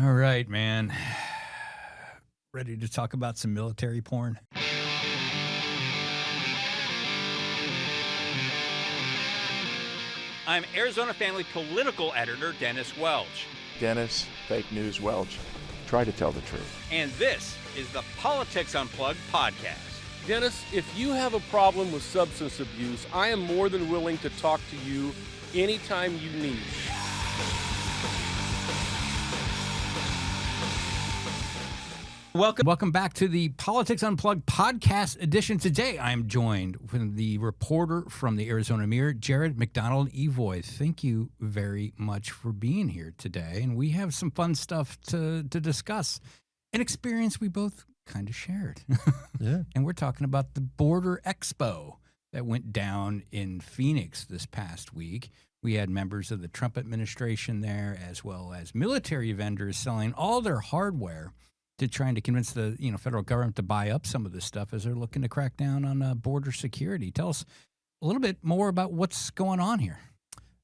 All right, man. Ready to talk about some military porn? I'm Arizona Family political editor Dennis Welch, Dennis, fake news Welch. Try to tell the truth. and this is the Politics Unplugged podcast. Dennis, if you have a problem with substance abuse, I am more than willing to talk to you anytime you need. Welcome back to the Politics Unplugged podcast edition. Today, I am joined with the reporter from the Arizona Mirror, Jerod MacDonald-Evoy. Thank you very much for being here today, and we have some fun stuff to discuss. An experience we both kind of shared. Yeah. And we're talking about the Border Expo that went down in Phoenix this past week. We had members of the Trump administration there, as well as military vendors selling all their hardware to trying to convince the federal government to buy up some of this stuff as they're looking to crack down on border security. Tell us a little bit more about what's going on here.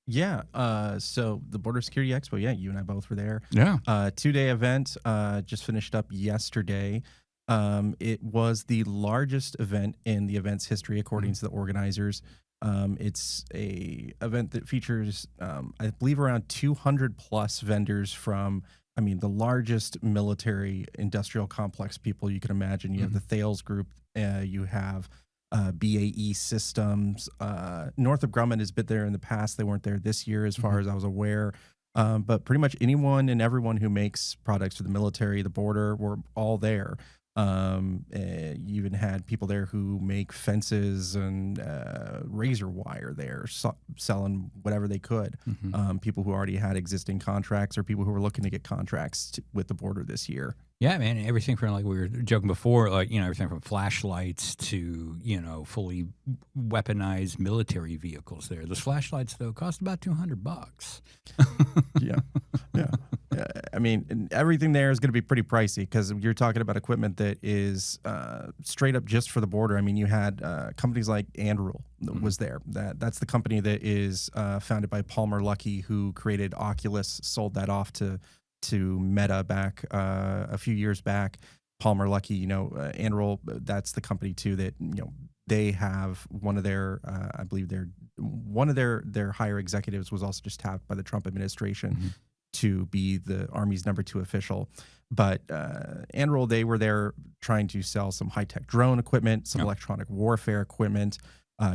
Yeah. So the Border Security Expo, yeah, you and I both were there. Yeah. 2-day event, just finished up yesterday. It was the largest event in the event's history, according to the organizers. It's a event that features, I believe, around 200 plus vendors from, the largest military industrial complex people you can imagine. You have the Thales Group, you have BAE Systems. Northrop Grumman has been there in the past. They weren't there this year, as far as I was aware. But pretty much anyone and everyone who makes products for the military, the border, were all there. You even had people there who make fences and razor wire there, selling whatever they could. People who already had existing contracts or people who were looking to get contracts with the border this year. Yeah, man. Everything from, like we were joking before, like, everything from flashlights to, fully weaponized military vehicles there. Those flashlights, though, cost about $200. Yeah. And everything there is going to be pretty pricey because you're talking about equipment that is straight up just for the border. You had companies like Anduril was there. That's the company that is founded by Palmer Luckey, who created Oculus, sold that off to Meta back a few years back. Palmer Luckey, Anduril, that's the company too that they have one of their I believe one of their higher executives was also just tapped by the Trump administration to be the Army's number 2 official. But Anduril, they were there trying to sell some high-tech drone equipment, some electronic warfare equipment,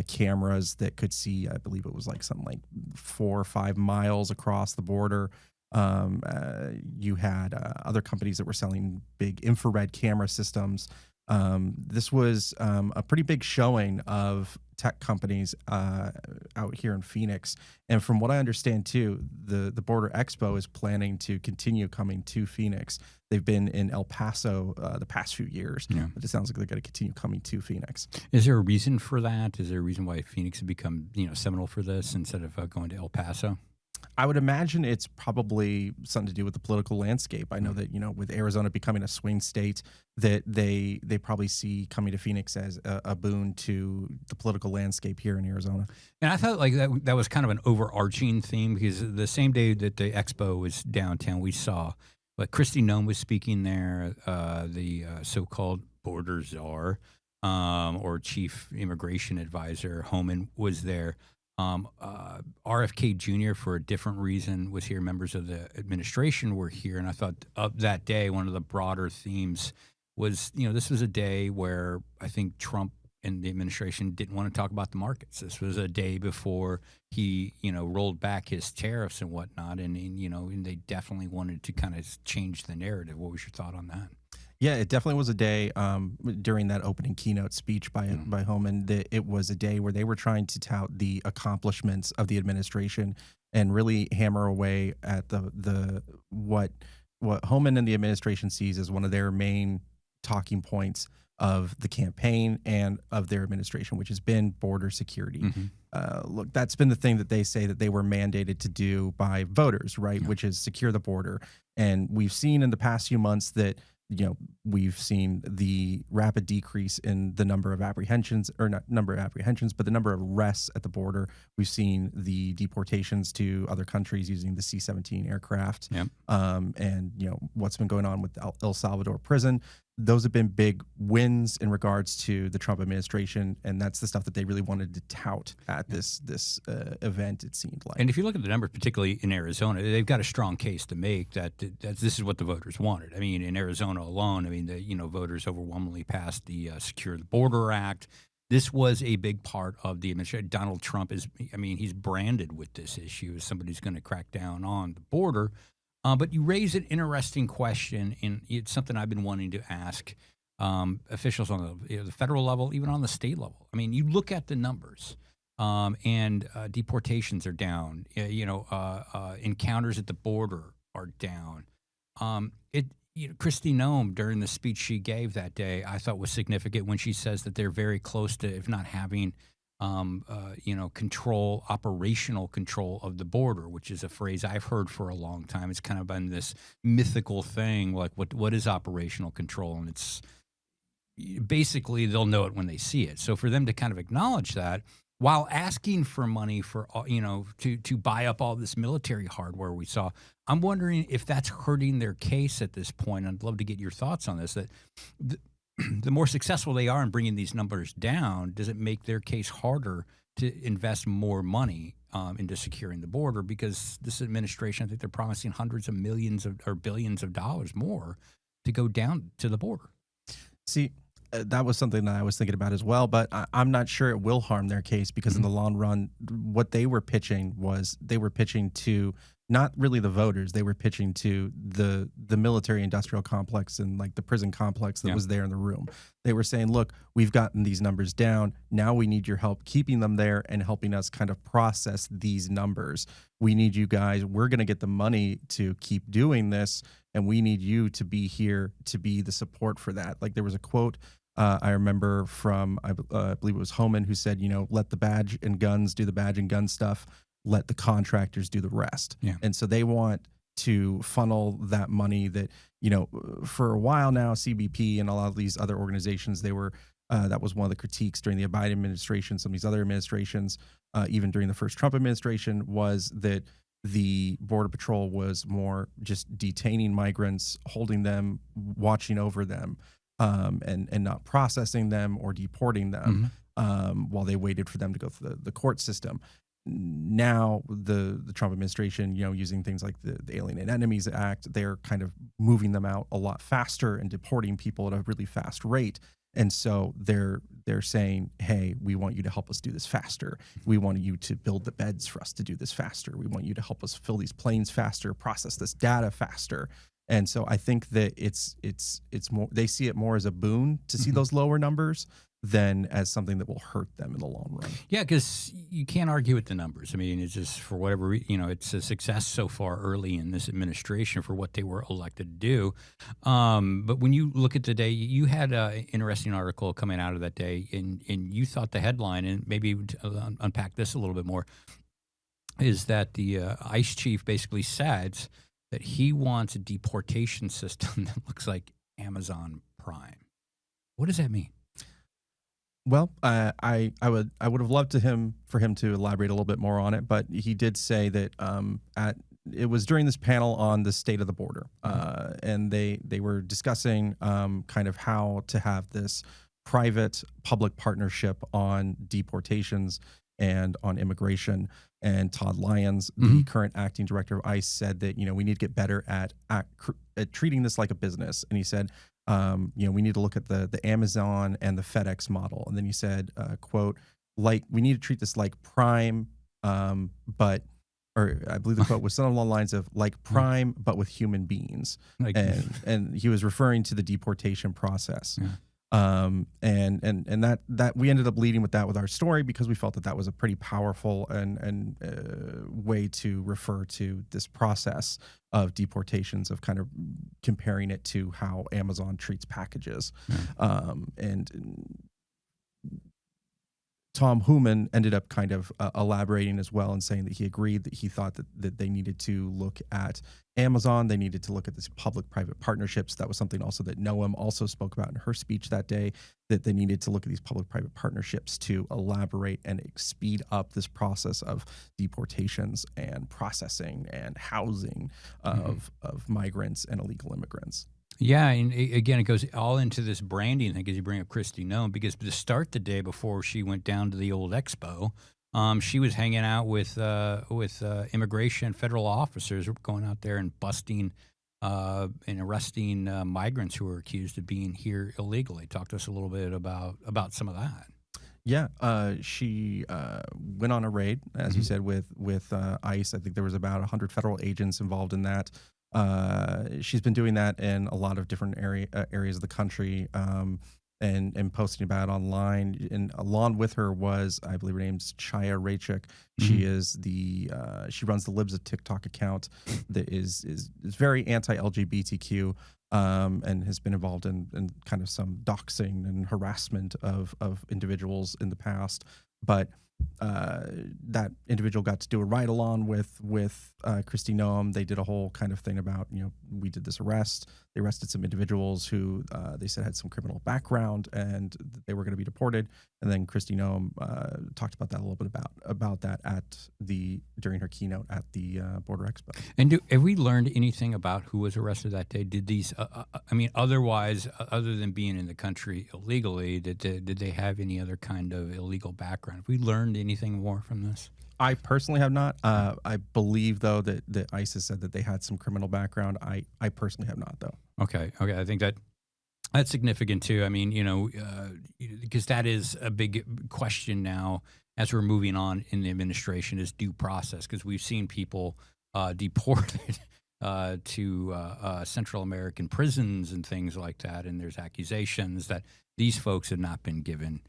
cameras that could see, I believe it was like something like 4 or 5 miles across the border. You had other companies that were selling big infrared camera systems. This was a pretty big showing of tech companies out here in Phoenix. And from what I understand, too, the Border Expo is planning to continue coming to Phoenix. They've been in El Paso the past few years, but it sounds like they're going to continue coming to Phoenix. Is there a reason for that? Is there a reason why Phoenix has become, seminal for this instead of going to El Paso? I would imagine it's probably something to do with the political landscape. I know that, with Arizona becoming a swing state, that they probably see coming to Phoenix as a boon to the political landscape here in Arizona. And I thought like that was kind of an overarching theme because the same day that the expo was downtown, we saw Kristi Noem was speaking there, the so-called border czar or chief immigration advisor Homan was there. RFK Jr. for a different reason was here. Members of the administration were here. And I thought of that day, one of the broader themes was, this was a day where I think Trump and the administration didn't want to talk about the markets. This was a day before he, rolled back his tariffs and whatnot. And they definitely wanted to kind of change the narrative. What was your thought on that? Yeah, it definitely was a day during that opening keynote speech by Homan that it was a day where they were trying to tout the accomplishments of the administration and really hammer away at the what Homan and the administration sees as one of their main talking points of the campaign and of their administration, which has been border security. Look, that's been the thing that they say that they were mandated to do by voters, right? Which is secure the border. And we've seen in the past few months that we've seen the rapid decrease in the number of apprehensions, or not number of apprehensions, but the number of arrests at the border. We've seen the deportations to other countries using the C-17 aircraft. Yep. And what's been going on with El Salvador prison. Those have been big wins in regards to the Trump administration, and that's the stuff that they really wanted to tout at this event, it seemed like. And if you look at the numbers, particularly in Arizona, they've got a strong case to make that this is what the voters wanted. I mean, in Arizona alone, I mean, the voters overwhelmingly passed the Secure the Border Act. This was a big part of the administration. Donald Trump he's branded with this issue as somebody who's going to crack down on the border. But you raise an interesting question, and it's something I've been wanting to ask officials on the federal level, even on the state level. I mean, you look at the numbers, and deportations are down. Encounters at the border are down. Kristi Noem, during the speech she gave that day, I thought was significant when she says that they're very close to, if not having, operational control of the border, which is a phrase I've heard for a long time. It's kind of been this mythical thing, like what is operational control? And it's basically they'll know it when they see it. So for them to kind of acknowledge that while asking for money for, to buy up all this military hardware we saw, I'm wondering if that's hurting their case at this point. I'd love to get your thoughts on this, that the more successful they are in bringing these numbers down, does it make their case harder to invest more money into securing the border? Because this administration, I think they're promising hundreds of millions or billions of dollars more to go down to the border. See, that was something that I was thinking about as well, but I'm not sure it will harm their case because in the long run, what they were pitching to not really the voters. They were pitching to the military industrial complex and like the prison complex that was there in the room. They were saying, look, we've gotten these numbers down. Now we need your help keeping them there and helping us kind of process these numbers. We need you guys. We're going to get the money to keep doing this, and we need you to be here to be the support for that. Like there was a quote I remember from, I believe it was Homan, who said, let the badge and guns do the badge and gun stuff. Let the contractors do the rest. Yeah. And so they want to funnel that money that, for a while now, CBP and a lot of these other organizations, they were, that was one of the critiques during the Biden administration, some of these other administrations, even during the first Trump administration, was that the Border Patrol was more just detaining migrants, holding them, watching over them, and not processing them or deporting them while they waited for them to go through the court system. Now the Trump administration, using things like the Alien and Enemies Act, they're kind of moving them out a lot faster and deporting people at a really fast rate. And so they're saying, hey, we want you to help us do this faster. We want you to build the beds for us to do this faster. We want you to help us fill these planes faster, process this data faster. And so I think that it's more, they see it more as a boon to see those lower numbers than as something that will hurt them in the long run. Yeah, because you can't argue with the numbers. I mean, it's just for whatever it's a success so far early in this administration for what they were elected to do. But when you look at the day, you had an interesting article coming out of that day, and you thought the headline, and maybe unpack this a little bit more, is that the ICE chief basically said that he wants a deportation system that looks like Amazon Prime. What does that mean? Well, I would have loved for him to elaborate a little bit more on it, but he did say that it was during this panel on the state of the border, and they were discussing kind of how to have this private-public partnership on deportations and on immigration. And Todd Lyons, the current acting director of ICE, said that we need to get better at treating this like a business. And he said, we need to look at the Amazon and the FedEx model. And then he said, quote, like, we need to treat this like Prime, or I believe the quote was something along the lines of like Prime, but with human beings. And he was referring to the deportation process. Yeah. And that we ended up leading with that with our story because we felt that was a pretty powerful and way to refer to this process of deportations, of kind of comparing it to how Amazon treats packages. And Tom Hooman ended up kind of elaborating as well and saying that he agreed that he thought that they needed to look at Amazon. They needed to look at this public-private partnerships. That was something also that Noam also spoke about in her speech that day, that they needed to look at these public-private partnerships to elaborate and speed up this process of deportations and processing and housing of migrants and illegal immigrants. Yeah, and again, it goes all into this branding thing because you bring up Christy Nome, because to start the day before she went down to the old expo, she was hanging out with immigration federal officers going out there and busting and arresting migrants who were accused of being here illegally. Talk to us a little bit about some of that. Yeah, she went on a raid, as you said, with ICE. I think there was about 100 federal agents involved in that. She's been doing that in a lot of different areas of the country, and posting about it online. And along with her was, I believe her name's Chaya Raichik. She is she runs the Libs of TikTok account that is very anti-LGBTQ, and has been involved in kind of some doxing and harassment of individuals in the past. But that individual got to do a ride along with Christy Noam. They did a whole kind of thing about, we did this arrest. They arrested some individuals who they said had some criminal background and they were going to be deported. And then Christy Noam talked about that a little bit about that during her keynote at the Border Expo. And have we learned anything about who was arrested that day? Did these, otherwise, other than being in the country illegally, did they have any other kind of illegal background? Have we learned anything more from this? I personally have not. I believe, though, that ICE has said that they had some criminal background. I personally have not, though. Okay. I think that's significant, too. I mean, because that is a big question now as we're moving on in the administration is due process, because we've seen people deported to Central American prisons and things like that, and there's accusations that these folks have not been given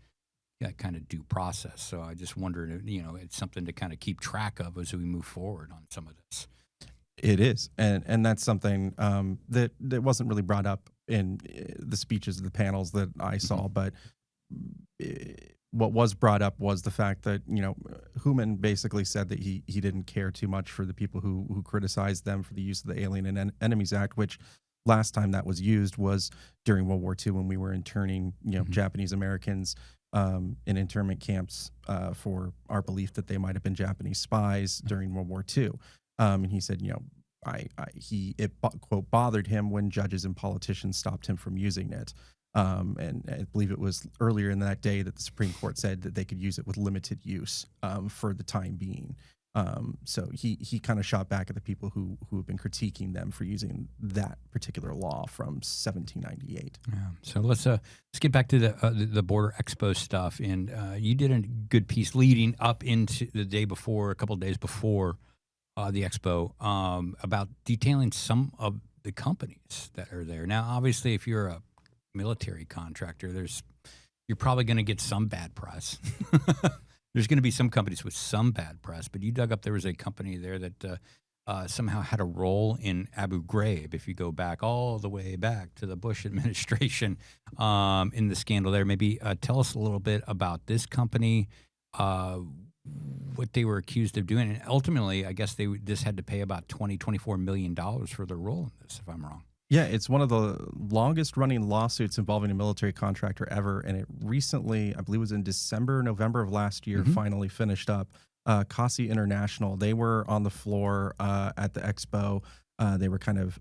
that kind of due process. So I just wondered, it's something to kind of keep track of as we move forward on some of this. It is, and that's something that wasn't really brought up in the speeches of the panels that I saw, but what was brought up was the fact that Hooman basically said that he didn't care too much for the people who criticized them for the use of the Alien and Enemies Act, which last time that was used was during World War II when we were interning Japanese Americans in internment camps for our belief that they might have been Japanese spies during World War II. And he said, it quote bothered him when judges and politicians stopped him from using it. And I believe it was earlier in that day that the Supreme Court said that they could use it with limited use for the time being. So he kind of shot back at the people who have been critiquing them for using that particular law from 1798. Yeah. So let's get back to the Border Expo stuff. And you did a good piece leading up into the day before, a couple of days before the expo, about detailing some of the companies that are there. Now, obviously, if you're a military contractor, you're probably going to get some bad press. There's going to be some companies with some bad press, but you dug up, there was a company there that somehow had a role in Abu Ghraib, if you go back all the way back to the Bush administration in the scandal there. Maybe tell us a little bit about this company, what they were accused of doing. And ultimately, I guess this had to pay about $24 million for their role in this, if I'm wrong. Yeah, it's one of the longest running lawsuits involving a military contractor ever. And it recently, I believe it was in November of last year, finally finished up. Kasi International, they were on the floor at the expo.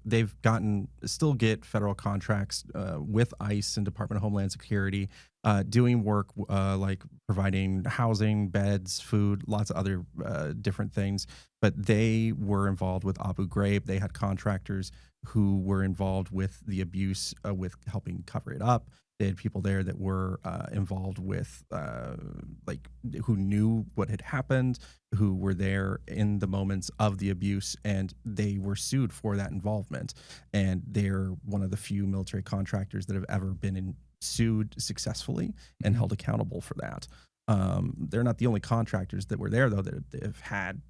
They've still get federal contracts with ICE and Department of Homeland Security, doing work like providing housing, beds, food, lots of other different things. But they were involved with Abu Ghraib. They had contractors who were involved with the abuse, with helping cover it up. They had people there that were involved with, who knew what had happened, who were there in the moments of the abuse, and they were sued for that involvement. And they're one of the few military contractors that have ever been sued successfully and held accountable for that. They're not the only contractors that were there, though, that have had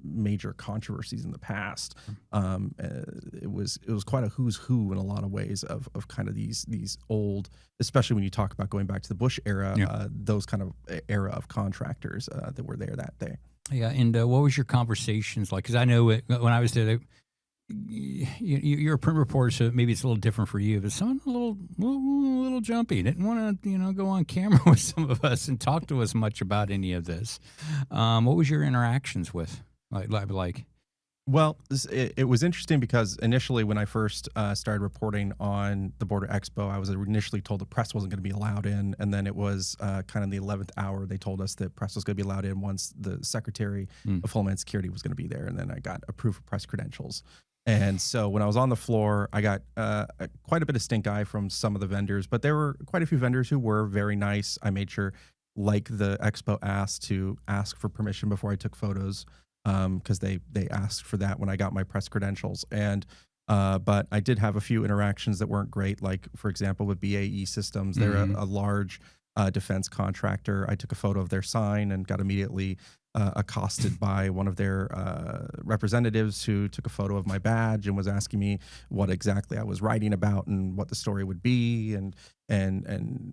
major controversies in the past. It was quite a who's who in a lot of ways of kind of these old, especially when you talk about going back to the Bush era, those kind of era of contractors that were there that day. Yeah, and what was your conversations like? Because I know when I was there, you're a print reporter, so maybe it's a little different for you. But someone a little jumpy, didn't want to go on camera with some of us and talk to us much about any of this. What was your interactions with like? Well, it was interesting because initially when I first started reporting on the Border Expo, I was initially told the press wasn't going to be allowed in. And then it was kind of the 11th hour, they told us that press was going to be allowed in once the Secretary of Homeland Security was going to be there. And then I got approved for press credentials. And so when I was on the floor, I got quite a bit of stink eye from some of the vendors, but there were quite a few vendors who were very nice. I made sure, like the expo asked, to ask for permission before I took photos, because they asked for that when I got my press credentials. And but I did have a few interactions that weren't great, like, for example, with BAE Systems. They're a large defense contractor. I took a photo of their sign and got immediately accosted by one of their representatives who took a photo of my badge and was asking me what exactly I was writing about and what the story would be and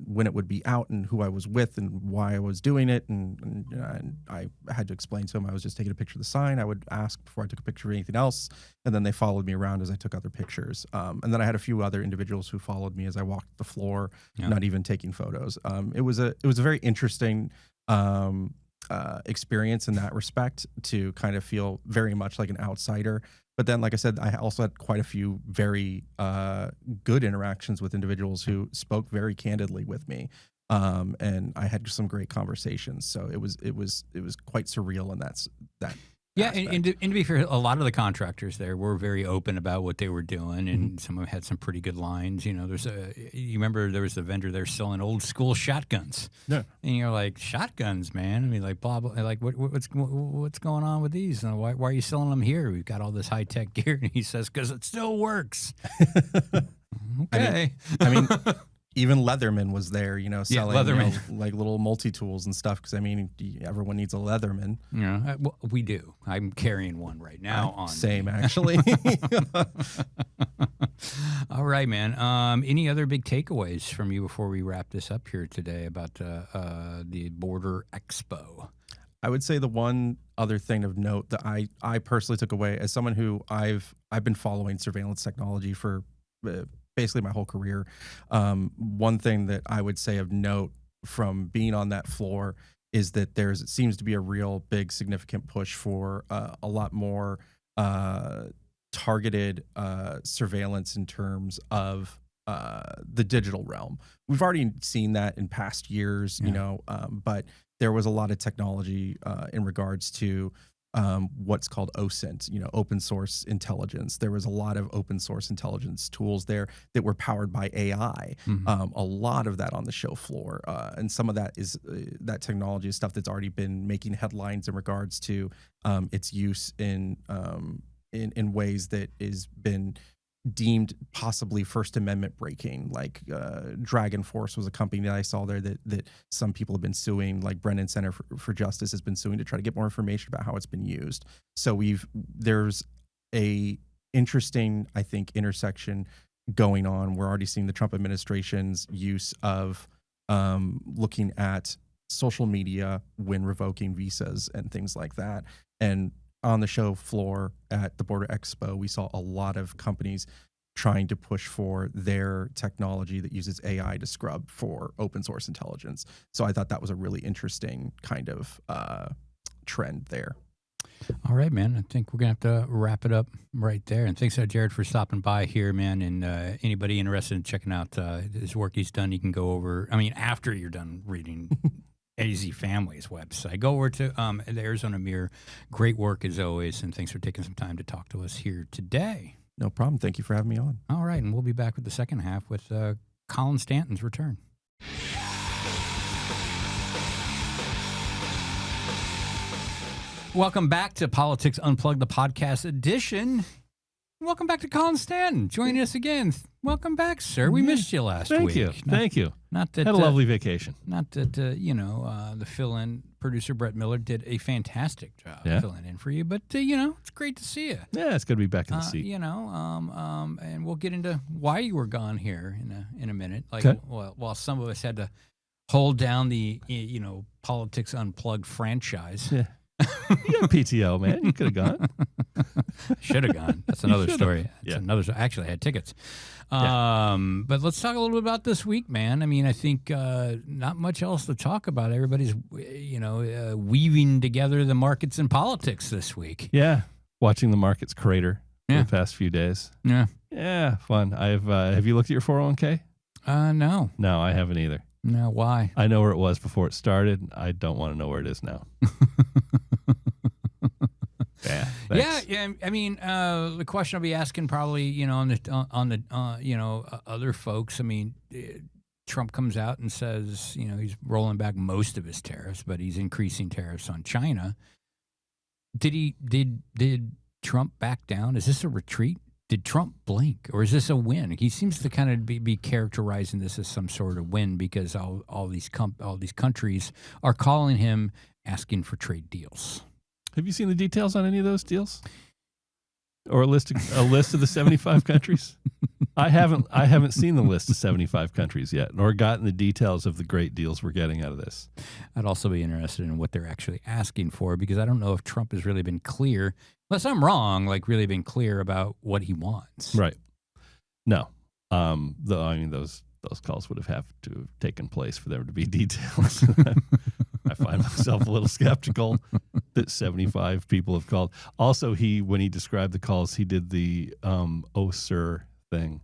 when it would be out and who I was with and why I was doing it. And I had to explain to him I was just taking a picture of the sign. I would ask before I took a picture of anything else. And then they followed me around as I took other pictures. And then I had a few other individuals who followed me as I walked the floor, not even taking photos. It was a very interesting experience in that respect, to kind of feel very much like an outsider. But then, like I said, I also had quite a few very good interactions with individuals who spoke very candidly with me, and I had some great conversations. So it was quite surreal in that. Yeah, and to be fair, a lot of the contractors there were very open about what they were doing, and some of them had some pretty good lines. You remember there was a vendor there selling old school shotguns. Yeah, and you're like, shotguns, man. I mean, like, blah blah. Like, what's going on with these? And why are you selling them here? We've got all this high tech gear, and he says, because it still works. Okay, I mean even Leatherman was there, selling like little multi-tools and stuff. Because, I mean, everyone needs a Leatherman. Yeah, well, we do. I'm carrying one right now. Same, actually. All right, man. Any other big takeaways from you before we wrap this up here today about the Border Expo? I would say the one other thing of note that I personally took away, as someone who I've been following surveillance technology for basically my whole career. One thing that I would say of note from being on that floor is that it seems to be a real big significant push for a lot more targeted surveillance in terms of the digital realm. We've already seen that in past years, but there was a lot of technology in regards to what's called OSINT, open source intelligence. There was a lot of open source intelligence tools there that were powered by AI. A lot of that on the show floor, and some of that is that technology is stuff that's already been making headlines in regards to its use in ways that has been deemed possibly First Amendment breaking. Like Dragon Force was a company that I saw there that some people have been suing, like Brennan Center for Justice has been suing to try to get more information about how it's been used. So there's a interesting, I think, intersection going on. We're already seeing the Trump administration's use of looking at social media when revoking visas and things like that. And on the show floor at the Border Expo, we saw a lot of companies trying to push for their technology that uses AI to scrub for open source intelligence. So I thought that was a really interesting kind of trend there. All right, man. I think we're going to have to wrap it up right there. And thanks, Jerod, for stopping by here, man. And anybody interested in checking out his work he's done, you can go over, after you're done reading AZ Family's website. Go over to the Arizona Mirror. Great work as always, and thanks for taking some time to talk to us here today. No problem. Thank you for having me on. All right, and we'll be back with the second half with Colin Stanton's return. Welcome back to Politics Unplugged, the podcast edition. Welcome back to Colin Stanton, joining us again. Welcome back, sir. We missed you last week. Thank you. Not that Had a lovely vacation. Not that the fill-in producer Brett Miller did a fantastic job filling in for you, but it's great to see you. Yeah, it's good to be back in the seat. And we'll get into why you were gone here in a minute. Like, while some of us had to hold down the Politics Unplugged franchise. Yeah. You got PTO, man. You could have gone. Should have gone. That's another story. Yeah. Actually, I had tickets. But let's talk a little bit about this week, man. I mean, I think not much else to talk about. Everybody's, weaving together the markets and politics this week. Yeah. Watching the markets crater for the past few days. Yeah. Yeah, fun. Have you looked at your 401k? No. No, I haven't either. No, why? I know where it was before it started. I don't want to know where it is now. Yeah. Thanks. Yeah. I mean, the question I'll be asking probably, on the other folks. I mean, Trump comes out and says, he's rolling back most of his tariffs, but he's increasing tariffs on China. Did Trump back down? Is this a retreat? Did Trump blink, or is this a win? He seems to kind of be characterizing this as some sort of win because all these countries are calling him, asking for trade deals. Have you seen the details on any of those deals, or a list of the 75 countries? I haven't seen the list of 75 countries yet, nor gotten the details of the great deals we're getting out of this. I'd also be interested in what they're actually asking for, because I don't know if Trump has really been clear, unless I'm wrong, really been clear about what he wants. Right. No. Those calls would have to have taken place for there to be details. I find myself a little skeptical that 75 people have called. Also, when he described the calls, he did the "oh sir" thing.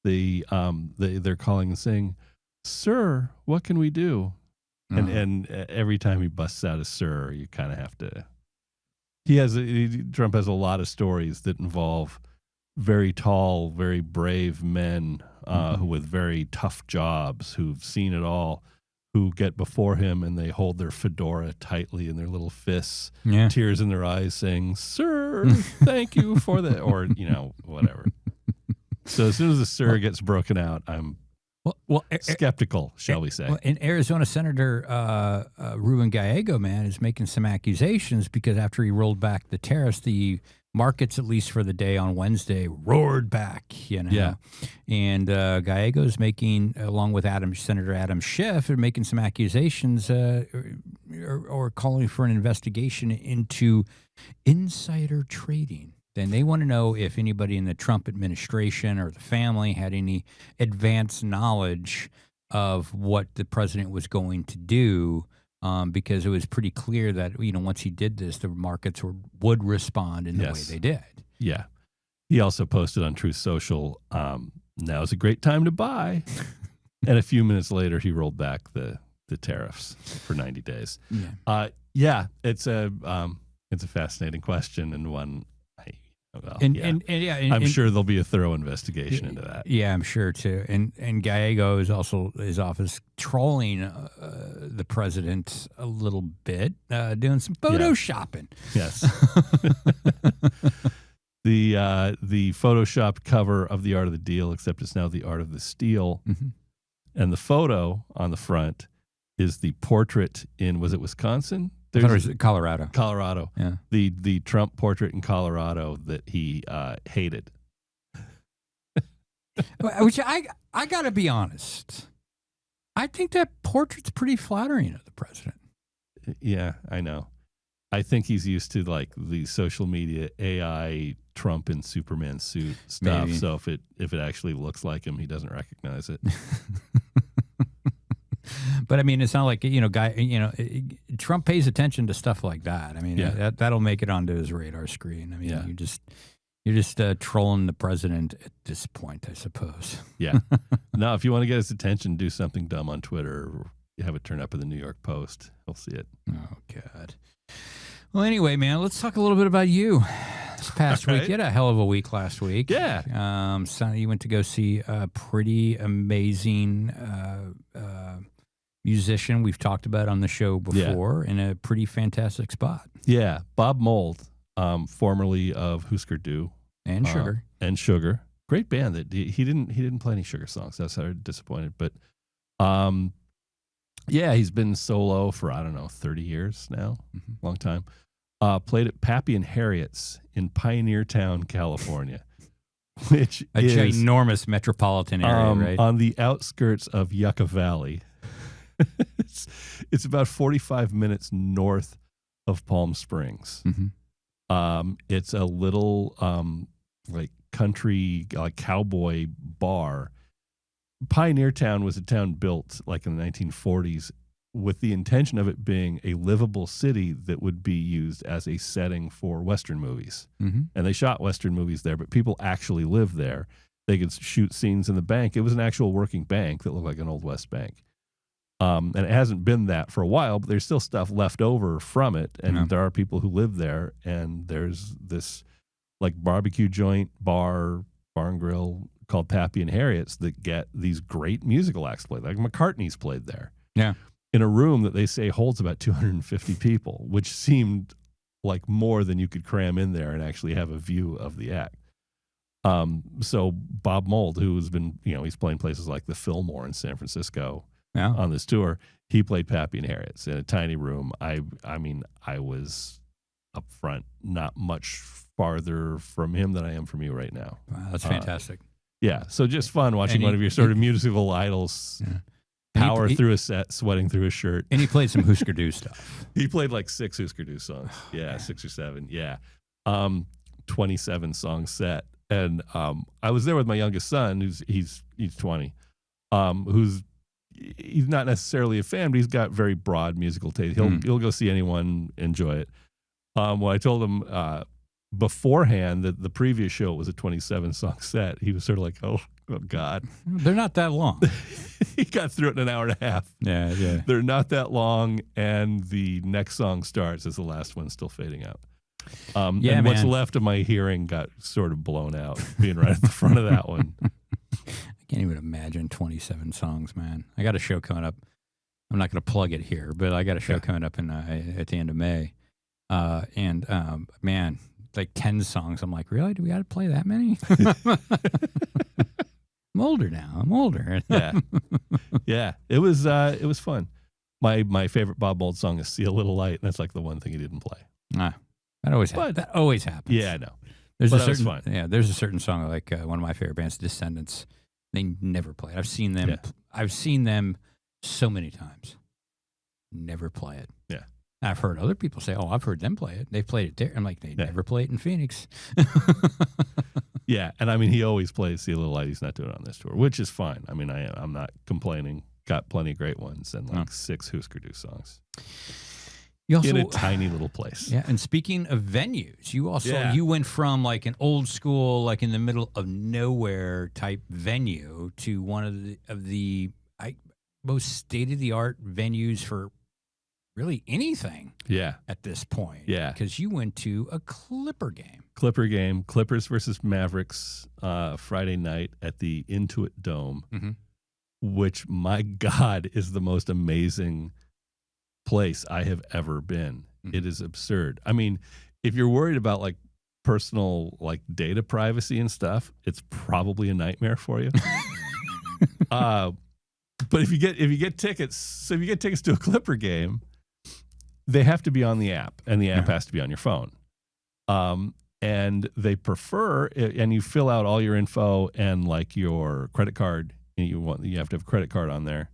They're calling and saying, "Sir, what can we do?" And every time he busts out a "sir," you kind of have to. Trump has a lot of stories that involve very tall, very brave men who with very tough jobs, who've seen it all, who get before him and they hold their fedora tightly in their little fists, tears in their eyes, saying, "Sir, thank you for that," or whatever. So as soon as the "sir" gets broken out, I'm skeptical, shall we say. Well, and Arizona Senator Ruben Gallego, man, is making some accusations because after he rolled back the tariffs, the markets, at least for the day on Wednesday, roared back, Yeah. And Gallego's making, along with Senator Adam Schiff, are making some accusations or calling for an investigation into insider trading. Then they want to know if anybody in the Trump administration or the family had any advanced knowledge of what the president was going to do, because it was pretty clear that once he did this, the markets would respond in the way they did. Yeah. He also posted on Truth Social, "Now's a great time to buy," and a few minutes later, he rolled back the tariffs for 90 days. Yeah. It's a fascinating question, and one. I'm sure there'll be a thorough investigation into that. Yeah, I'm sure too. And Gallego is also his office trolling the president a little bit, doing some photoshopping. Yes. The photoshopped cover of The Art of the Deal, except it's now The Art of the Steal, and the photo on the front is the portrait in, was it Wisconsin? I thought it was Colorado. Colorado. Yeah. The Trump portrait in Colorado that he hated. Which I got to be honest. I think that portrait's pretty flattering of the president. Yeah, I know. I think he's used to the social media AI Trump in Superman suit stuff. Maybe. So if it actually looks like him, he doesn't recognize it. But I mean, it's not like Trump pays attention to stuff like that. I mean, that'll make it onto his radar screen. I mean, you're just trolling the president at this point, I suppose. Yeah. No, if you want to get his attention, do something dumb on Twitter, or you have it turn up in the New York Post. He'll see it. Oh God. Well, anyway, man, let's talk a little bit about you. This past week, you had a hell of a week last week. Yeah. You went to go see a pretty amazing musician we've talked about on the show before in a pretty fantastic spot. Yeah. Bob Mould, formerly of Husker Du, And Sugar. And Sugar. Great band. That he didn't play any Sugar songs. That's how disappointed. But yeah, he's been solo for, I don't know, 30 years now. Long time. Played at Pappy and Harriet's in Pioneertown, California, which A is ginormous metropolitan area, right? on the outskirts of Yucca Valley. It's about 45 minutes north of Palm Springs. It's a little like country, like cowboy bar. Pioneertown was a town built like in the 1940s with the intention of it being a livable city that would be used as a setting for Western movies. And they shot Western movies there, but people actually lived there. They could shoot scenes in the bank. It was an actual working bank that looked like an Old West bank. And it hasn't been that for a while, but there's still stuff left over from it. And there are people who live there. And there's this like barbecue joint, bar and grill called Pappy and Harriet's that get these great musical acts played. Like McCartney's played there. Yeah. In a room that they say holds about 250 people, which seemed like more than you could cram in there and actually have a view of the act. So Bob Mould, who has been, he's playing places like the Fillmore in San Francisco on this tour, he played Pappy and Harriet's in a tiny room. I mean, I was up front, not much farther from him than I am from you right now. Wow, that's fantastic. Yeah, so just fun watching one of your sort of musical idols power through a set, sweating through his shirt. And he played some Husker Du stuff. He played like 6 Husker Du songs. Yeah, 6 or 7. Yeah. 27 song set. And I was there with my youngest son, he's 20, he's not necessarily a fan, but he's got very broad musical taste. He'll go see anyone, enjoy it. When I told him beforehand that the previous show was a 27 song set, he was sort of like, oh God. They're not that long. He got through it in an hour and a half. Yeah. They're not that long, and the next song starts as the last one still fading out. And what's left of my hearing got sort of blown out, being right at the front of that one. I can't even imagine 27 songs, man. I got a show coming up. I'm not going to plug it here, but I got a show coming up at the end of May. Man, like 10 songs. I'm like, really? Do we got to play that many? I'm older now. I'm older. Yeah. It was fun. My favorite Bob Mould song is "See a Little Light," and that's like the one thing he didn't play. That always happens. Yeah, I know. There's a certain song like one of my favorite bands, Descendants. They never play it. I've seen them. Yeah. I've seen them so many times. Never play it. Yeah. I've heard other people say, "Oh, I've heard them play it. They played it there." I'm like, they never play it in Phoenix. Yeah, and I mean, he always plays "See a Little Light." He's not doing it on this tour, which is fine. I mean, I'm not complaining. Got plenty of great ones and like 6 Husker Du songs. You also, in a tiny little place. Yeah, and speaking of venues, you went from like an old school, like in the middle of nowhere type venue to one of the most state of the art venues for really anything. Yeah, at this point. Yeah, because you went to a Clipper game. Clippers versus Mavericks, Friday night at the Intuit Dome, which, my God, is the most amazing place I have ever been. It is absurd. I mean, if you're worried about like personal like data privacy and stuff, it's probably a nightmare for you. But if you get tickets, if you get tickets to a Clipper game, they have to be on the app, and the app has to be on your phone. And they prefer, and you fill out all your info and like your credit card, and you have to have a credit card on there.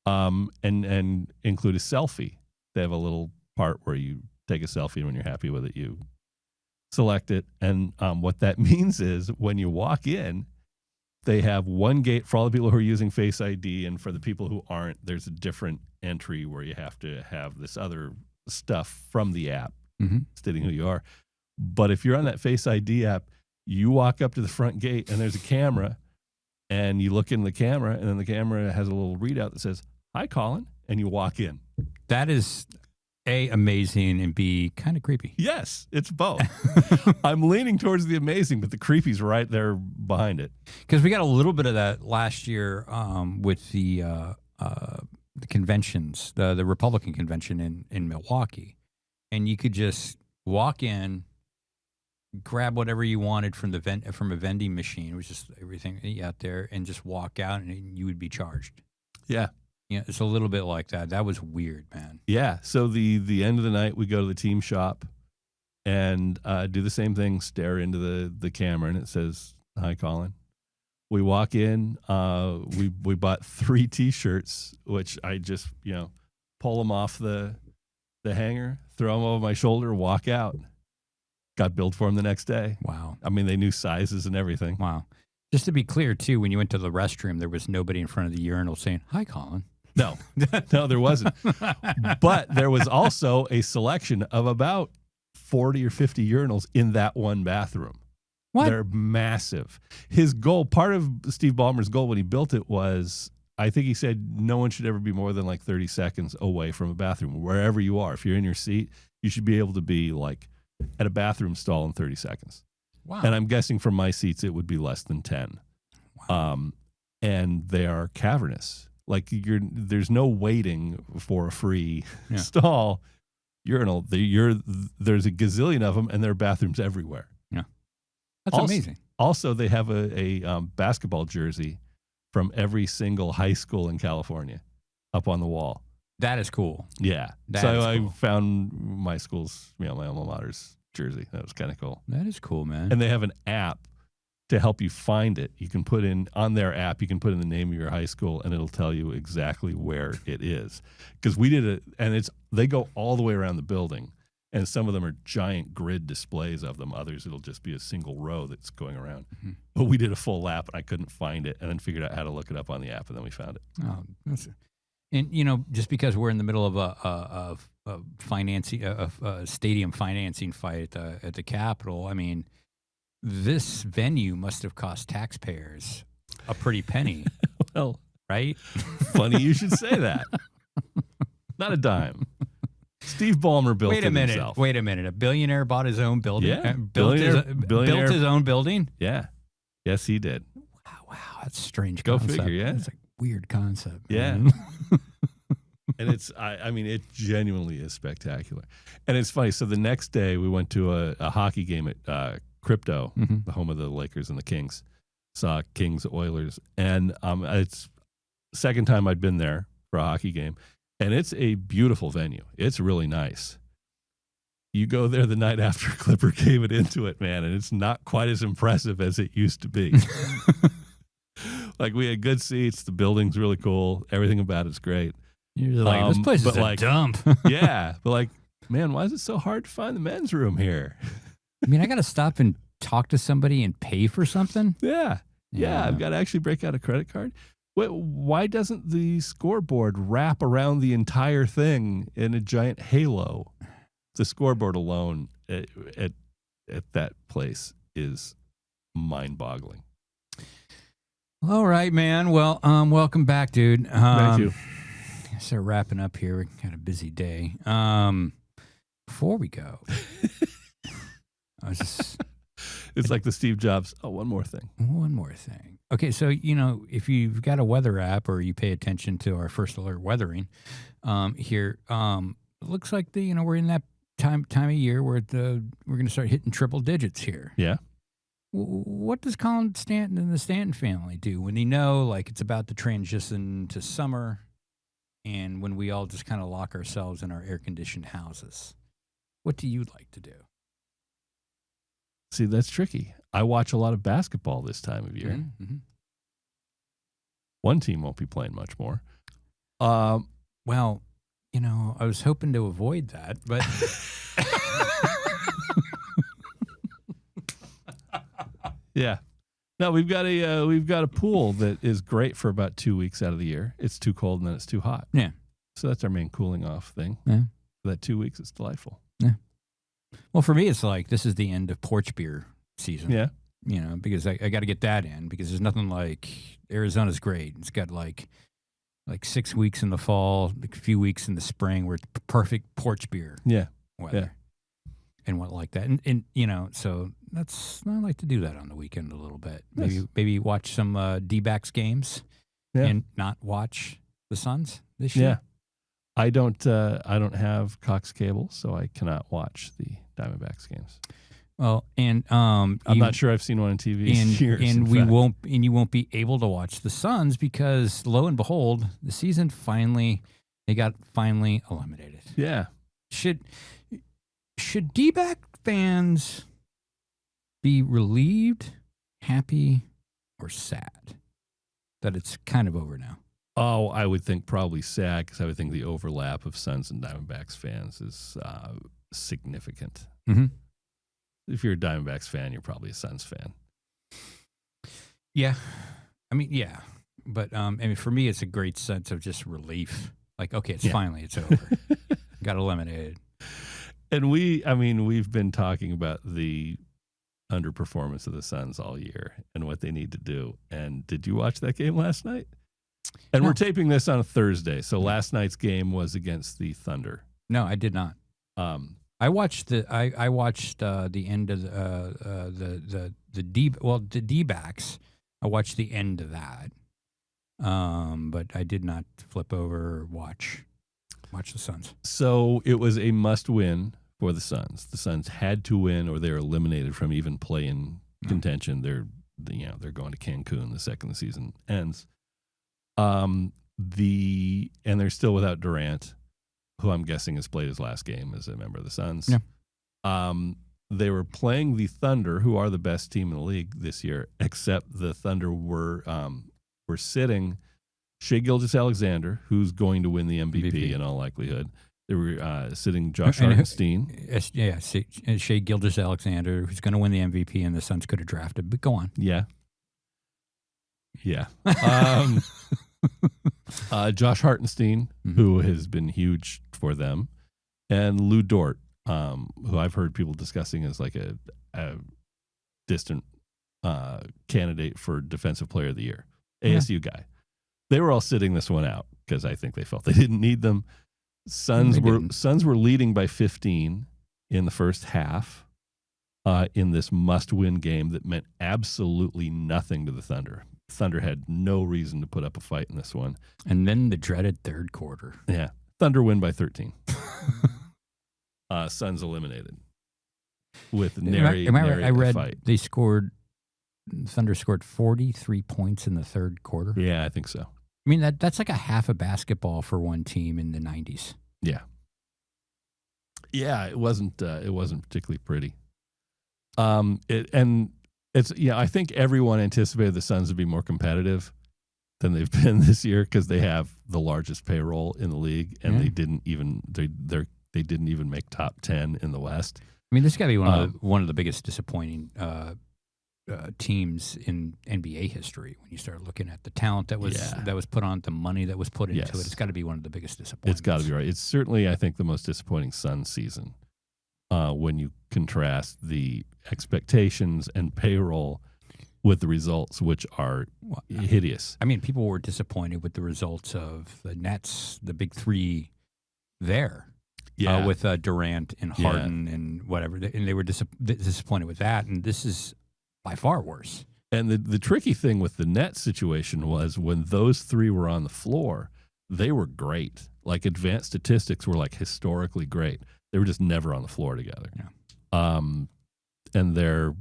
And include a selfie. They have a little part where you take a selfie, and when you're happy with it, you select it. And what that means is when you walk in, they have one gate for all the people who are using Face ID, and for the people who aren't, there's a different entry where you have to have this other stuff from the app stating who you are. But if you're on that Face ID app, you walk up to the front gate, and there's a camera, and you look in the camera, and then the camera has a little readout that says, "Hi, Colin," and you walk in. That is A, amazing, and B, kind of creepy. Yes, it's both. I'm leaning towards the amazing, but the creepy's right there behind it. Because we got a little bit of that last year with the conventions, the Republican convention in Milwaukee. And you could just walk in, grab whatever you wanted from from a vending machine, which is everything out there, and just walk out, and you would be charged. Yeah. Yeah, it's a little bit like that. That was weird, man. Yeah. So the end of the night, we go to the team shop and do the same thing, stare into the camera, and it says, "Hi, Colin." We walk in. We bought 3 T-shirts, which I just pull them off the hanger, throw them over my shoulder, walk out. Got billed for them the next day. Wow. I mean, they knew sizes and everything. Wow. Just to be clear, too, when you went to the restroom, there was nobody in front of the urinal saying, "Hi, Colin." No, there wasn't. But there was also a selection of about 40 or 50 urinals in that one bathroom. What? They're massive. His goal, part of Steve Ballmer's goal when he built it was, I think he said no one should ever be more than like 30 seconds away from a bathroom, wherever you are. If you're in your seat, you should be able to be like at a bathroom stall in 30 seconds. Wow. And I'm guessing from my seats, it would be less than 10. Wow. And they are cavernous. Like there's no waiting for a free Yeah. stall urinal. There's a gazillion of them, and there are bathrooms everywhere. Yeah, that's amazing. Also, they have a basketball jersey from every single high school in California up on the wall. That is cool. Yeah. That so is I cool. found my school's, my alma mater's jersey. That was kind of cool. That is cool, man. And they have an app to help you find it. You can put in on their app, you can put in the name of your high school, and it'll tell you exactly where it is. Because we did it, and they go all the way around the building, and some of them are giant grid displays of them. Others, it'll just be a single row that's going around. Mm-hmm. But we did a full lap, and I couldn't find it, and then figured out how to look it up on the app, and then we found it. Oh, and just because we're in the middle of a financing, a stadium financing fight at the Capitol, I mean, this venue must have cost taxpayers a pretty penny. Well, right? Funny you should say that. Not a dime. Steve Ballmer built it himself. Wait a minute. A billionaire bought his own building? Yeah. Built his own building? Yeah. Yes, he did. Wow. That's a strange Go concept. figure, yeah. It's a weird concept. Yeah. Man. And I mean, it genuinely is spectacular. And it's funny. So the next day we went to a hockey game at Crypto, the home of the Lakers and the Kings. Saw Kings Oilers. And it's second time I'd been there for a hockey game. And it's a beautiful venue. It's really nice. You go there the night after Clipper gave it into it, man, and it's not quite as impressive as it used to be. Like, we had good seats. The building's really cool. Everything about it's great. You're like, this place is a dump. Yeah. But like, man, why is it so hard to find the men's room here? I mean, I got to stop and talk to somebody and pay for something? Yeah. I've got to actually break out a credit card. Why doesn't the scoreboard wrap around the entire thing in a giant halo? The scoreboard alone at that place is mind-boggling. All right, man. Well, welcome back, dude. Thank you. Start wrapping up here. We got a busy day. Before we go, It's like the Steve Jobs. Oh, one more thing. Okay, so if you've got a weather app or you pay attention to our First Alert weathering here, it looks like we're in that time of year where we're going to start hitting triple digits here. Yeah. What does Colin Stanton and the Stanton family do when they know like it's about to transition to summer, and when we all just kind of lock ourselves in our air-conditioned houses? What do you like to do? See, that's tricky. I watch a lot of basketball this time of year. Mm-hmm. One team won't be playing much more. Well, I was hoping to avoid that, but yeah. No, we've got a pool that is great for about 2 weeks out of the year. It's too cold and then it's too hot. Yeah. So that's our main cooling off thing. Yeah. For that 2 weeks, it's delightful. Yeah. Well, for me, it's like this is the end of porch beer season. Yeah. Because I got to get that in, because there's nothing like Arizona's great. It's got like 6 weeks in the fall, a few weeks in the spring where it's perfect porch beer weather and what like that. And so I like to do that on the weekend a little bit. Nice. Maybe watch some D-backs games and not watch the Suns this year. Yeah. I don't have Cox cable, so I cannot watch the Diamondbacks games. Well, and I'm not sure I've seen one on TV in years. And you won't be able to watch the Suns because lo and behold, the season got finally eliminated. Yeah. Should D-back fans be relieved, happy, or sad that it's kind of over now? Oh, I would think probably sad because I would think the overlap of Suns and Diamondbacks fans is significant. Mm-hmm. If you're a Diamondbacks fan, you're probably a Suns fan. Yeah. I mean, yeah. But for me, it's a great sense of just relief. Like, okay, it's over. Got eliminated. And we've been talking about the underperformance of the Suns all year and what they need to do. And did you watch that game last night? And we're taping this on a Thursday, so last night's game was against the Thunder. No, I did not. I watched the end of the D-backs. I watched the end of that. But I did not flip over or watch the Suns. So it was a must-win for the Suns. The Suns had to win, or they're eliminated from even play-in contention. They're going to Cancun the second the season ends. And they're still without Durant, who I'm guessing has played his last game as a member of the Suns. Yeah. They were playing the Thunder, who are the best team in the league this year, except the Thunder were sitting Shai Gilgeous-Alexander, who's going to win the MVP in all likelihood. They were sitting Josh Hartenstein. Shai Gilgeous-Alexander, who's going to win the MVP, and the Suns could have drafted. But go on. Yeah. Josh Hartenstein, who has been huge for them, and Lou Dort, who I've heard people discussing as like a distant candidate for Defensive Player of the Year, ASU guy. They were all sitting this one out because I think they felt they didn't need them. Suns were leading by 15 in the first half in this must-win game that meant absolutely nothing to the Thunder. Thunder had no reason to put up a fight in this one. And then the dreaded third quarter. Yeah. Thunder win by 13. Suns eliminated with nary I read fight. Thunder scored 43 points in the third quarter. Yeah, I think so. I mean, that's like a half a basketball for one team in the 90s. Yeah. Yeah, it wasn't particularly pretty. I think everyone anticipated the Suns would be more competitive than they've been this year because they have the largest payroll in the league, and they didn't even make top 10 in the West. I mean, this got to be one of the biggest disappointing teams in NBA history when you start looking at the talent that was put on, the money that was put into it. It's got to be one of the biggest disappointments. It's got to be right. It's certainly, I think, the most disappointing Suns season when you contrast the expectations and payroll with the results, which are hideous. I mean, people were disappointed with the results of the Nets, the big three there. With Durant and Harden and whatever. And they were disappointed with that. And this is by far worse. And the tricky thing with the Nets situation was when those three were on the floor, they were great. Like advanced statistics were like historically great. They were just never on the floor together. Yeah. And they're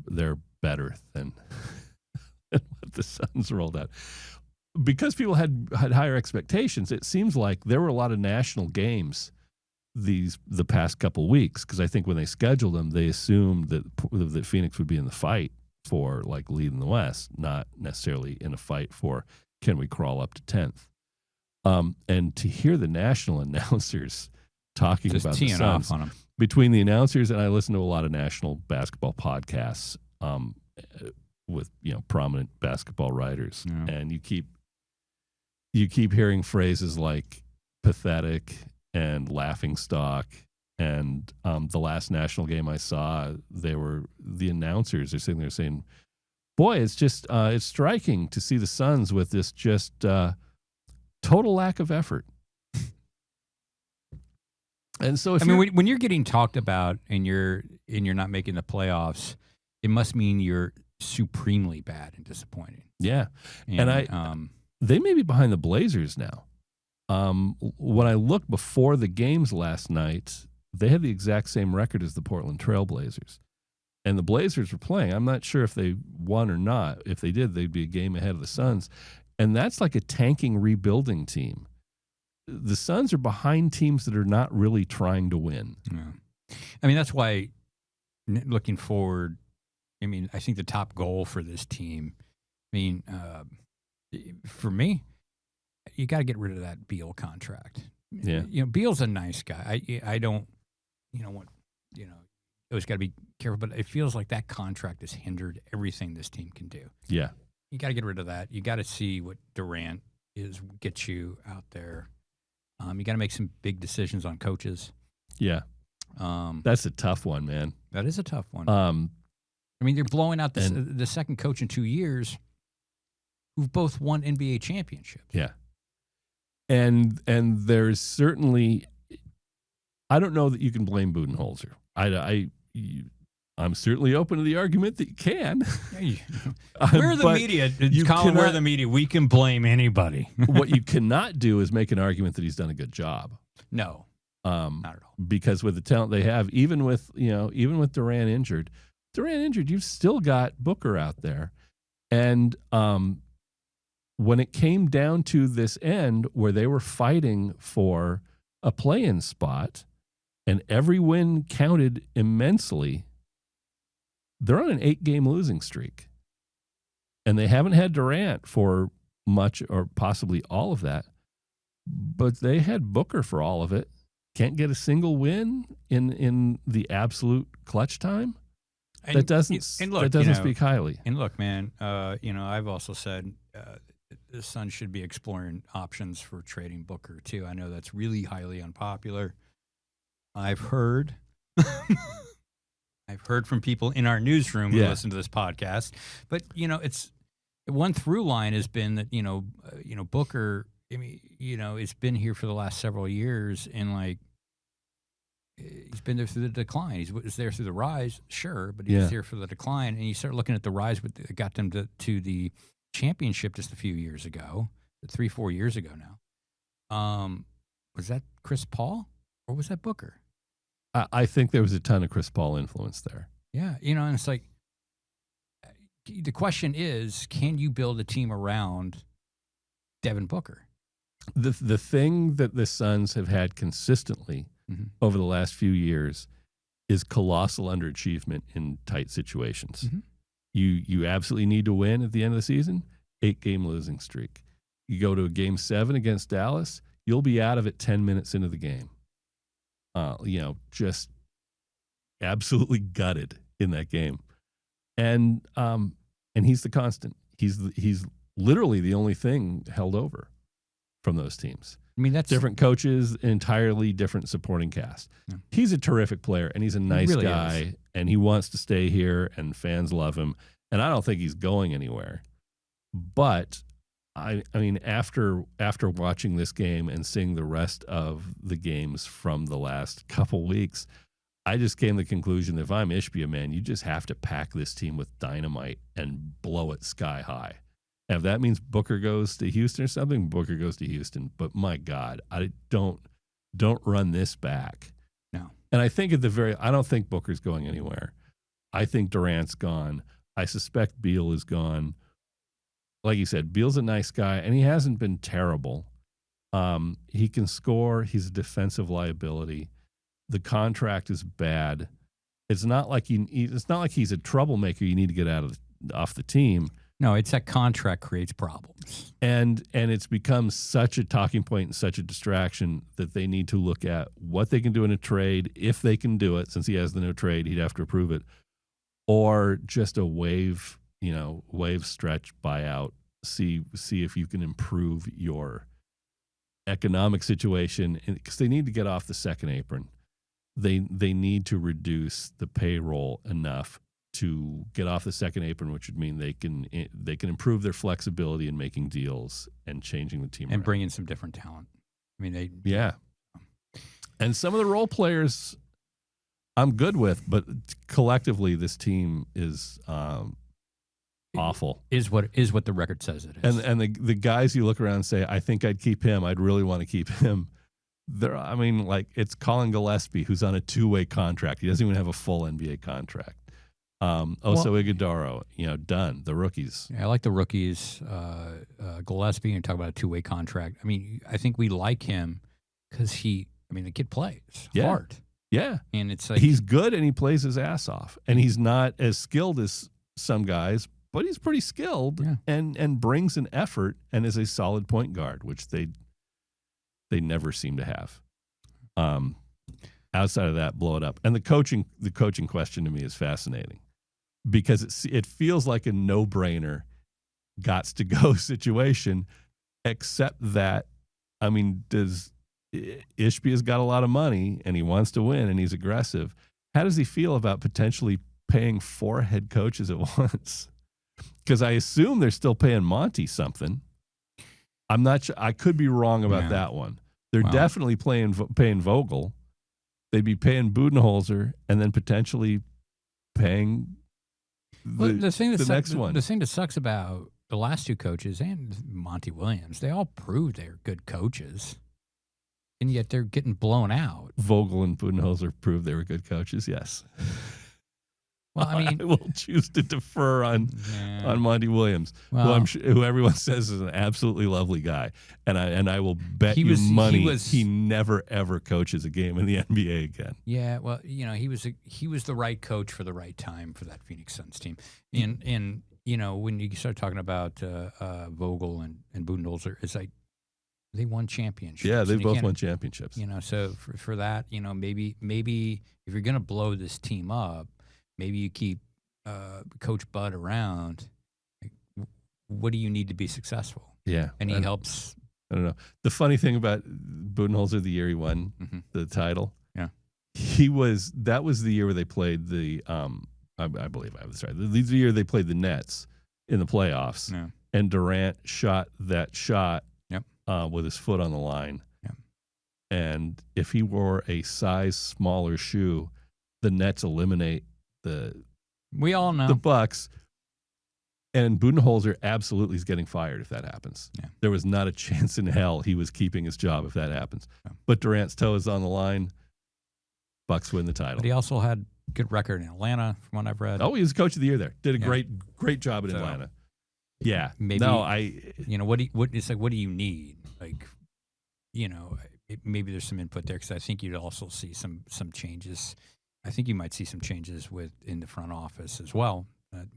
better than what the Suns rolled out. Because people had higher expectations, it seems like there were a lot of national games the past couple weeks, because I think when they scheduled them, they assumed that Phoenix would be in the fight for like leading the West, not necessarily in a fight for can we crawl up to 10th. And to hear the national announcers talking just about teeing the Suns, off on them. Between the announcers, and I listen to a lot of national basketball podcasts with prominent basketball writers, and you keep hearing phrases like pathetic and laughing stock. And the last national game I saw, the announcers are sitting there saying, boy, it's just it's striking to see the Suns with this just total lack of effort. And so when you're getting talked about and you're not making the playoffs, it must mean you're supremely bad and disappointing. Yeah. And they may be behind the Blazers now. When I looked before the games last night, they had the exact same record as the Portland Trail Blazers. and the Blazers were playing. I'm not sure if they won or not. If they did, they'd be a game ahead of the Suns. And that's like a tanking, rebuilding team. The Suns are behind teams that are not really trying to win. Yeah. I mean, that's why looking forward, I mean, I think the top goal for this team, I mean, for me, you got to get rid of that Beal contract. Yeah. You know, Beal's a nice guy. I don't, always got to be careful, but it feels like that contract has hindered everything this team can do. Yeah. You got to get rid of that. You got to see what Durant gets you out there. You got to make some big decisions on coaches. Yeah. That's a tough one, man. That is a tough one. I mean, they're blowing out the second coach in 2 years who've both won NBA championships. Yeah. And there's certainly, I don't know that you can blame Budenholzer. I'm certainly open to the argument that you can. We're the media. Colin, we're the media. We can blame anybody. What you cannot do is make an argument that he's done a good job. No, not at all. Because with the talent they have, even with Durant injured, you've still got Booker out there. And when it came down to this end where they were fighting for a play-in spot and every win counted immensely, they're on an 8-game losing streak. And they haven't had Durant for much or possibly all of that. But they had Booker for all of it. Can't get a single win in the absolute clutch time. That doesn't speak highly. And look, man, I've also said the Suns should be exploring options for trading Booker too. I know that's really highly unpopular. I've heard from people in our newsroom who listen to this podcast, but it's one through line has been that Booker. I mean, it's been here for the last several years, and he's been there through the decline. He was there through the rise, sure, but he's here for the decline. And you start looking at the rise, but it got them to the championship just a few years ago, 3-4 years ago now. Was that Chris Paul or was that Booker? I think there was a ton of Chris Paul influence there. Yeah, and it's like the question is, can you build a team around Devin Booker? The thing that the Suns have had consistently over the last few years is colossal underachievement in tight situations. Mm-hmm. You absolutely need to win at the end of the season, 8-game losing streak. You go to a game 7 against Dallas, you'll be out of it 10 minutes into the game. Just absolutely gutted in that game. And he's the constant. He's literally the only thing held over from those teams. I mean, that's different coaches, entirely different supporting cast. Yeah. He's a terrific player, and he's a nice guy, and he wants to stay here, and fans love him. And I don't think he's going anywhere. But I mean, after watching this game and seeing the rest of the games from the last couple weeks, I just came to the conclusion that if I'm Ishbia, man, you just have to pack this team with dynamite and blow it sky high. And if that means Booker goes to Houston or something, Booker goes to Houston. But my God, I don't run this back. No. And I think I don't think Booker's going anywhere. I think Durant's gone. I suspect Beal is gone. Like you said, Beal's a nice guy, and he hasn't been terrible. He can score. He's a defensive liability. The contract is bad. It's not like he's a troublemaker. You need to get off the team. No, it's that contract creates problems. And it's become such a talking point and such a distraction that they need to look at what they can do in a trade, if they can do it. Since he has the no trade, he'd have to approve it. Or just a wave stretch buyout. See if you can improve your economic situation, because they need to get off the second apron. They need to reduce the payroll enough to get off the second apron, which would mean they can improve their flexibility in making deals and changing the team and bring in some different talent. I mean, and some of the role players I'm good with, but collectively this team is awful. Is what the record says it is. And the guys you look around and say, I think I'd keep him. I'd really want to keep him. It's Colin Gillespie, who's on a 2-way contract. He doesn't even have a full NBA contract. Oso Ighodaro, done. The rookies. Yeah, I like the rookies. Gillespie, you talk about a two-way contract. I mean, I think we like him because the kid plays hard. Yeah. And it's like he's good and he plays his ass off. And he's not as skilled as some guys, but he's pretty skilled and brings an effort and is a solid point guard, which they never seem to have. Outside of that, blow it up. And the coaching question to me is fascinating because it feels like a no-brainer, gots to go situation, except that, Ishbia has got a lot of money and he wants to win and he's aggressive. How does he feel about potentially paying 4 head coaches at once? Because I assume they're still paying Monty something. I'm not sure. I could be wrong about that one. They're definitely paying Vogel. They'd be paying Budenholzer and then potentially paying the next one. The thing that sucks about the last 2 coaches and Monty Williams, they all proved they're good coaches, and yet they're getting blown out. Vogel and Budenholzer proved they were good coaches, yes. Well, I will choose to defer on Monty Williams, who everyone says is an absolutely lovely guy, and I will bet money he never ever coaches a game in the NBA again. Yeah, well, he was the right coach for the right time for that Phoenix Suns team, and when you start talking about Vogel and Budenholzer, it's like they won championships. Yeah, they both won championships. So for that, maybe if you're gonna blow this team up. Maybe you keep Coach Bud around. Like, what do you need to be successful? Yeah. And he helps. I don't know. The funny thing about Budenholzer, the year he won the title, that was the year where they played the, I believe I was right. The year they played the Nets in the playoffs. Yeah. And Durant shot that shot with his foot on the line. Yeah. And if he wore a size smaller shoe, the Nets eliminate we all know the Bucks, and Budenholzer absolutely is getting fired if that happens. Yeah. There was not a chance in hell he was keeping his job if that happens. Yeah. But Durant's toe is on the line. Bucks win the title. But he also had a good record in Atlanta, from what I've read. Oh, he was coach of the year there. Did a great job in Atlanta. Yeah, maybe. No, what do you need? Like, maybe there's some input there because I think you'd also see some changes. I think you might see some changes in the front office as well.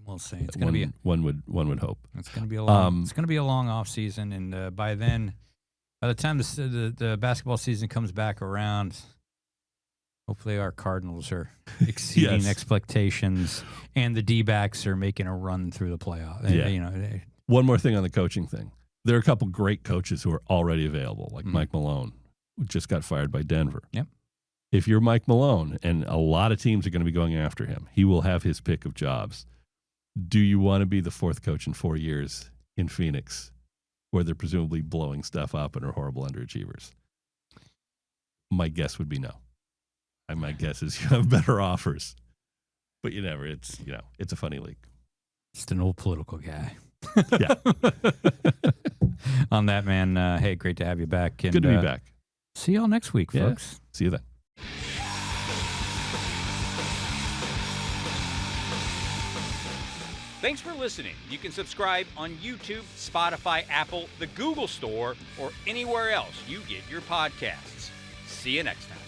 We'll see. It's going to be one would hope. It's going to be a long. It's going to be a long off season, and by the time the basketball season comes back around, hopefully our Cardinals are exceeding expectations, and the D-backs are making a run through the playoff. Yeah. One more thing on the coaching thing. There are a couple great coaches who are already available, like Mike Malone, who just got fired by Denver. Yep. If you're Mike Malone, and a lot of teams are going to be going after him, he will have his pick of jobs. Do you want to be the 4th coach in 4 years in Phoenix, where they're presumably blowing stuff up and are horrible underachievers? My guess would be no. My guess is you have better offers, but you never. It's a funny league. Just an old political guy. Yeah. On that, man. Hey, great to have you back. And, good to be back. See y'all next week, folks. See you then. Thanks for listening. You can subscribe on YouTube, Spotify, Apple, the Google Store, or anywhere else you get your podcasts. See you next time.